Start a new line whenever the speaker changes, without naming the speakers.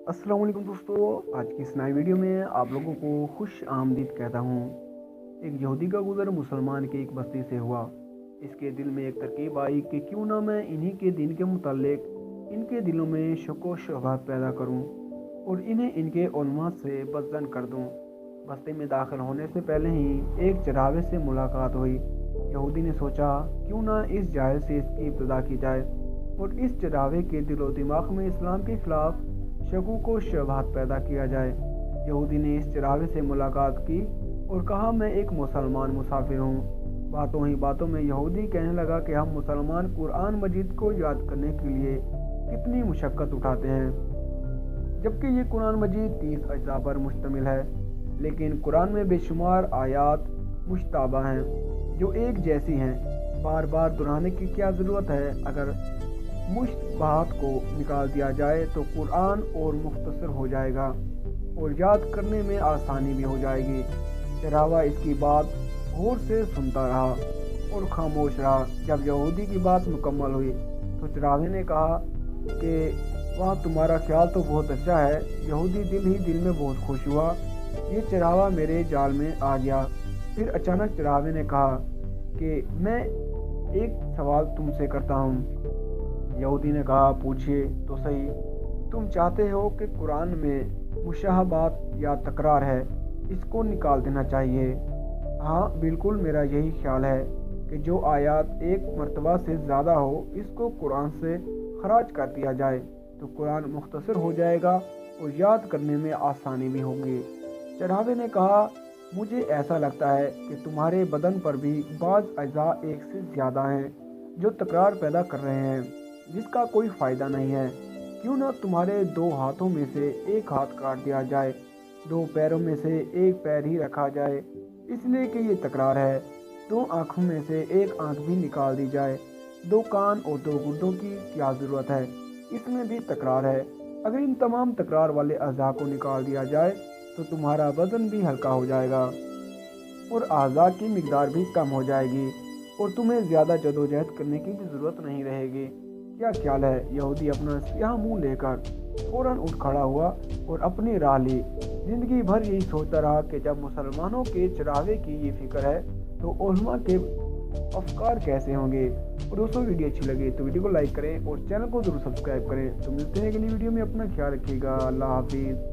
अस्सलाम वालेकुम दोस्तों, आज की इस नई वीडियो में आप लोगों को खुश आमदीद कहता हूँ। एक यहूदी का गुज़र मुसलमान की एक बस्ती से हुआ। इसके दिल में एक तरकीब आई कि क्यों ना मैं इन्हीं के दिन के मुतालिक इनके दिलों में शक व शुबहत पैदा करूँ और इन्हें इनके उलमा से बदजन कर दूँ। बस्ती में दाखिल होने से पहले ही एक चरावे से मुलाकात हुई। यहूदी ने सोचा क्यों ना इस जाहिल से इसकी इब्तिदा की जाए और इस चरावे के दिलो दिमाग में इस्लाम के खिलाफ शकूक व शुबहत पैदा किया जाए। यहूदी ने इस चरावे से मुलाकात की और कहा, मैं एक मुसलमान मुसाफिर हूँ। बातों ही बातों में यहूदी कहने लगा कि हम मुसलमान कुरान मजीद को याद करने के लिए कितनी मुशक्क़त उठाते हैं, जबकि ये कुरान मजीद 30 अज्जा पर मुश्तमिल है। लेकिन कुरान में बेशुमार आयात मुश्ताबा हैं जो एक जैसी हैं। बार बार दोहराने की क्या ज़रूरत है? अगर मुश्तबात को निकाल दिया जाए तो कुरान और मुख्तसर हो जाएगा और याद करने में आसानी भी हो जाएगी। चरावा इसकी बात गौर से सुनता रहा और खामोश रहा। जब यहूदी की बात मुकम्मल हुई तो चरावे ने कहा कि वाह, तुम्हारा ख्याल तो बहुत अच्छा है। यहूदी दिल ही दिल में बहुत खुश हुआ। ये चरावा मेरे जाल में आ गया। फिर अचानक चरावे ने कहा कि मैं एक सवाल तुमसे करता हूँ। यहूदी ने कहा, पूछिए तो सही। तुम चाहते हो कि कुरान में मुशाहबात या तकरार है, इसको निकाल देना चाहिए? हाँ बिल्कुल, मेरा यही ख्याल है कि जो आयत एक मर्तबा से ज़्यादा हो इसको कुरान से खराज कर दिया जाए तो कुरान मुख्तसर हो जाएगा और याद करने में आसानी भी होगी। चरावे ने कहा, मुझे ऐसा लगता है कि तुम्हारे बदन पर भी बाज़ अज़ा एक से ज़्यादा हैं जो तकरार पैदा कर रहे हैं, जिसका कोई फ़ायदा नहीं है। क्यों ना तुम्हारे 2 हाथों में से एक हाथ काट दिया जाए, 2 पैरों में से एक पैर ही रखा जाए, इसलिए कि ये तकरार है। 2 आँखों में से एक आँख भी निकाल दी जाए, 2 कान और 2 गुर्दों की क्या ज़रूरत है? इसमें भी तकरार है। अगर इन तमाम तकरार वाले अज़ा को निकाल दिया जाए तो तुम्हारा वज़न भी हल्का हो जाएगा और अज़ा की मिकदार भी कम हो जाएगी और तुम्हें ज़्यादा जदोजहद करने की भी ज़रूरत नहीं रहेगी। क्या ख्याल है? यहूदी अपना स्याह मुँह लेकर फ़ौरन उठ खड़ा हुआ और अपनी राह ली। ज़िंदगी भर यही सोचता रहा कि जब मुसलमानों के चरावे की ये फ़िक्र है तो उलमा के अफकार कैसे होंगे। और दोस्तों, वीडियो अच्छी लगी तो वीडियो को लाइक करें और चैनल को ज़रूर सब्सक्राइब करें। तो मिलते हैं अगली वीडियो में। अपना ख्याल रखिएगा। अल्लाह हाफिज़।